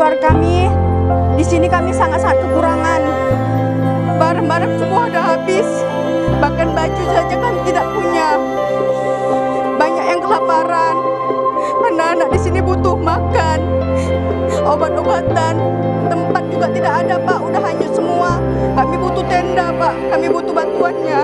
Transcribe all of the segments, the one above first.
keluar kami. Di sini kami sangat-sangat kekurangan. Barang-barang semua udah habis. Bahkan baju saja kami tidak punya. Banyak yang kelaparan. Anak-anak di sini butuh makan, obat-obatan. Tempat juga tidak ada, Pak. Udah hanyut semua. Kami butuh tenda, Pak. Kami butuh bantuannya.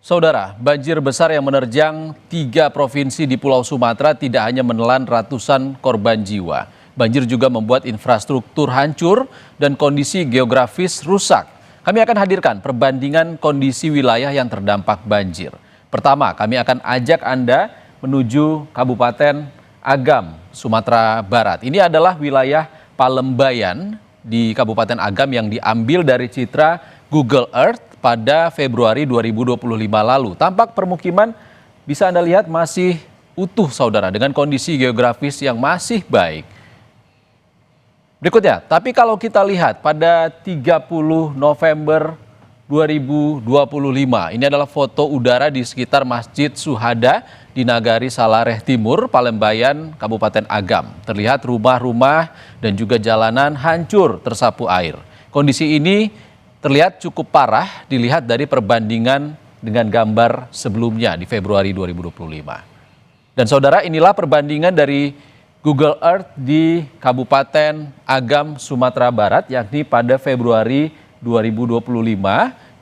Saudara, banjir besar yang menerjang 3 provinsi di Pulau Sumatera tidak hanya menelan ratusan korban jiwa. Banjir juga membuat infrastruktur hancur dan kondisi geografis rusak. Kami akan hadirkan perbandingan kondisi wilayah yang terdampak banjir. Pertama, kami akan ajak Anda menuju Kabupaten Agam, Sumatera Barat. Ini adalah wilayah Palembayan di Kabupaten Agam yang diambil dari citra Google Earth pada Februari 2025 lalu. Tampak permukiman bisa Anda lihat masih utuh, saudara, dengan kondisi geografis yang masih baik. Berikutnya, tapi kalau kita lihat pada 30 November 2025, ini adalah foto udara di sekitar Masjid Suhada di Nagari Salareh Timur, Palembayan, Kabupaten Agam. Terlihat rumah-rumah dan juga jalanan hancur tersapu air. Kondisi ini terlihat cukup parah dilihat dari perbandingan dengan gambar sebelumnya di Februari 2025. Dan saudara, inilah perbandingan dari Google Earth di Kabupaten Agam, Sumatera Barat, yakni pada Februari 2025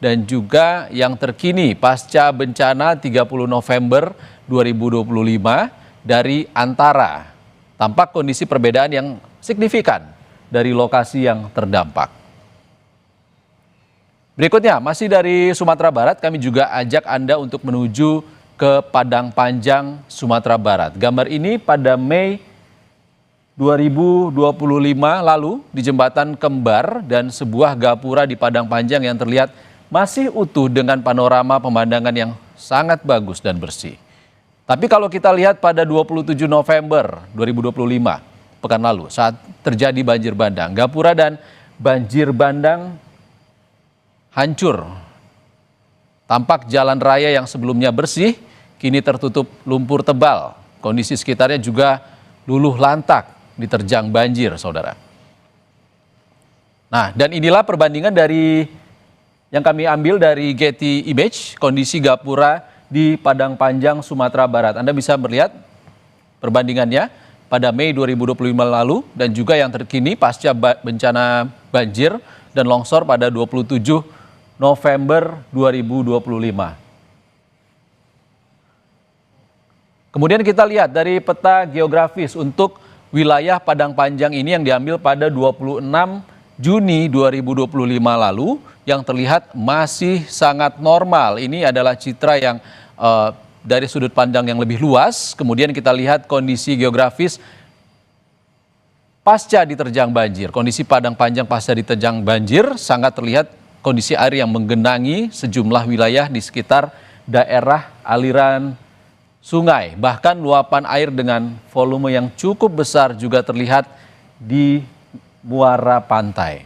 dan juga yang terkini pasca bencana 30 November 2025 dari Antara. Tampak kondisi perbedaan yang signifikan dari lokasi yang terdampak. Berikutnya, masih dari Sumatera Barat, kami juga ajak Anda untuk menuju ke Padang Panjang, Sumatera Barat. Gambar ini pada Mei 2025 lalu di Jembatan Kembar dan sebuah gapura di Padang Panjang yang terlihat masih utuh dengan panorama pemandangan yang sangat bagus dan bersih. Tapi kalau kita lihat pada 27 November 2025, pekan lalu, saat terjadi banjir bandang, gapura dan banjir bandang hancur. Tampak jalan raya yang sebelumnya bersih, kini tertutup lumpur tebal. Kondisi sekitarnya juga luluh lantak, diterjang banjir, saudara. Nah, dan inilah perbandingan dari yang kami ambil dari Getty Image, kondisi gapura di Padang Panjang, Sumatera Barat. Anda bisa melihat perbandingannya pada Mei 2025 lalu dan juga yang terkini pasca bencana banjir dan longsor pada 27 November 2025. Kemudian kita lihat dari peta geografis untuk wilayah Padang Panjang ini yang diambil pada 26 Juni 2025 lalu yang terlihat masih sangat normal. Ini adalah citra yang dari sudut pandang yang lebih luas. Kemudian kita lihat kondisi geografis pasca diterjang banjir. Kondisi Padang Panjang pasca diterjang banjir sangat terlihat kondisi air yang menggenangi sejumlah wilayah di sekitar daerah aliran sungai. Bahkan luapan air dengan volume yang cukup besar juga terlihat di muara pantai.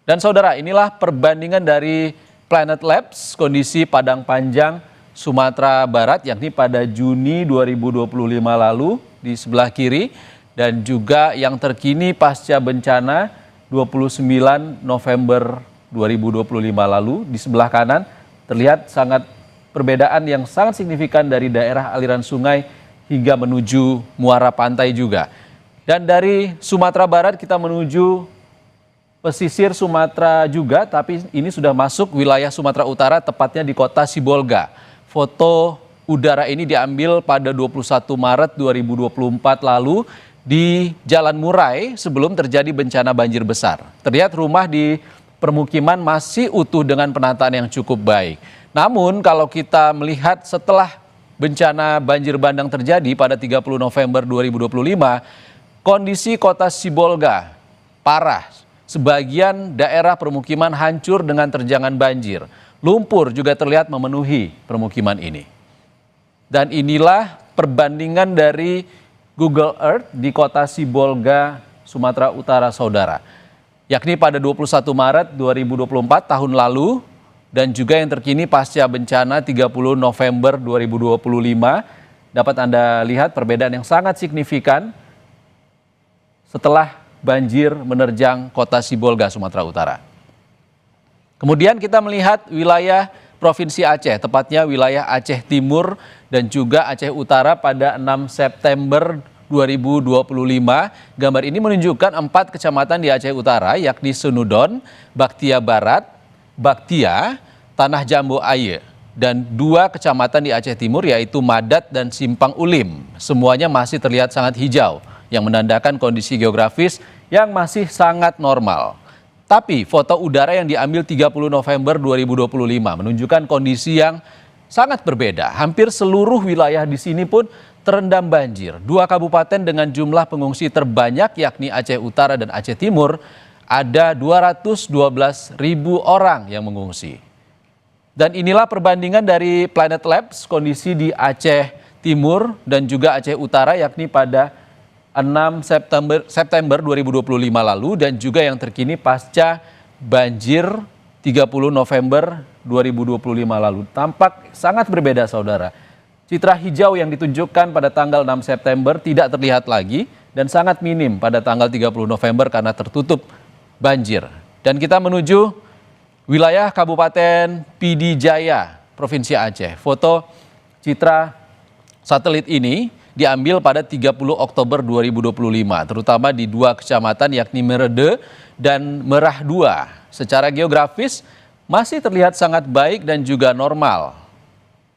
Dan saudara, inilah perbandingan dari Planet Labs kondisi Padang Panjang, Sumatera Barat, yakni pada Juni 2025 lalu di sebelah kiri, dan juga yang terkini pasca bencana 29 November 2025 lalu di sebelah kanan terlihat sangat perbedaan yang sangat signifikan dari daerah aliran sungai hingga menuju muara pantai juga. Dan dari Sumatera Barat kita menuju pesisir Sumatera juga, tapi ini sudah masuk wilayah Sumatera Utara, tepatnya di kota Sibolga. Foto udara ini diambil pada 21 Maret 2024 lalu di Jalan Murai sebelum terjadi bencana banjir besar. Terlihat rumah di permukiman masih utuh dengan penataan yang cukup baik. Namun kalau kita melihat setelah bencana banjir bandang terjadi pada 30 November 2025, kondisi kota Sibolga parah. Sebagian daerah permukiman hancur dengan terjangan banjir. Lumpur juga terlihat memenuhi permukiman ini. Dan inilah perbandingan dari Google Earth di kota Sibolga, Sumatera Utara, saudara. Yakni pada 21 Maret 2024 tahun lalu, dan juga yang terkini pasca bencana 30 November 2025. Dapat Anda lihat perbedaan yang sangat signifikan setelah banjir menerjang kota Sibolga, Sumatera Utara. Kemudian kita melihat wilayah Provinsi Aceh, tepatnya wilayah Aceh Timur dan juga Aceh Utara pada 6 September 2025. Gambar ini menunjukkan 4 kecamatan di Aceh Utara, yakni Senudon, Baktia Barat, Baktia, Tanah Jambu Aye, dan 2 kecamatan di Aceh Timur yaitu Madat dan Simpang Ulim. Semuanya masih terlihat sangat hijau, yang menandakan kondisi geografis yang masih sangat normal. Tapi foto udara yang diambil 30 November 2025 menunjukkan kondisi yang sangat berbeda. Hampir seluruh wilayah di sini pun terendam banjir. 2 kabupaten dengan jumlah pengungsi terbanyak yakni Aceh Utara dan Aceh Timur ada 212.000 orang yang mengungsi. Dan inilah perbandingan dari Planet Labs kondisi di Aceh Timur dan juga Aceh Utara yakni pada 6 September 2025 lalu dan juga yang terkini pasca banjir 30 November 2025 lalu. Tampak sangat berbeda, saudara. Citra hijau yang ditunjukkan pada tanggal 6 September tidak terlihat lagi dan sangat minim pada tanggal 30 November karena tertutup banjir. Dan kita menuju wilayah Kabupaten PD Jaya, Provinsi Aceh. Foto citra satelit ini diambil pada 30 Oktober 2025, terutama di 2 kecamatan yakni Merede dan Merah 2. Secara geografis masih terlihat sangat baik dan juga normal.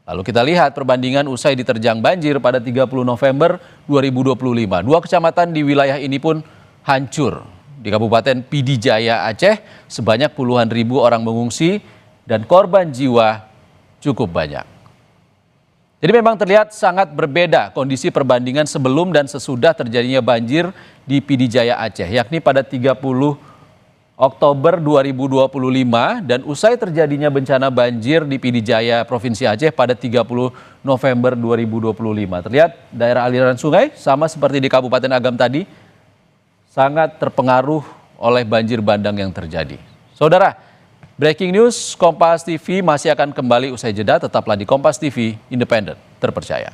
Lalu kita lihat perbandingan usai diterjang banjir pada 30 November 2025. 2 kecamatan di wilayah ini pun hancur. Di Kabupaten PD Jaya Aceh sebanyak puluhan ribu orang mengungsi dan korban jiwa cukup banyak. Jadi memang terlihat sangat berbeda kondisi perbandingan sebelum dan sesudah terjadinya banjir di PD Jaya Aceh, yakni pada 30 Oktober 2025 dan usai terjadinya bencana banjir di PD Jaya Provinsi Aceh pada 30 November 2025. Terlihat daerah aliran sungai sama seperti di Kabupaten Agam tadi sangat terpengaruh oleh banjir bandang yang terjadi. Saudara, breaking news Kompas TV masih akan kembali usai jeda. Tetaplah di Kompas TV, independen, terpercaya.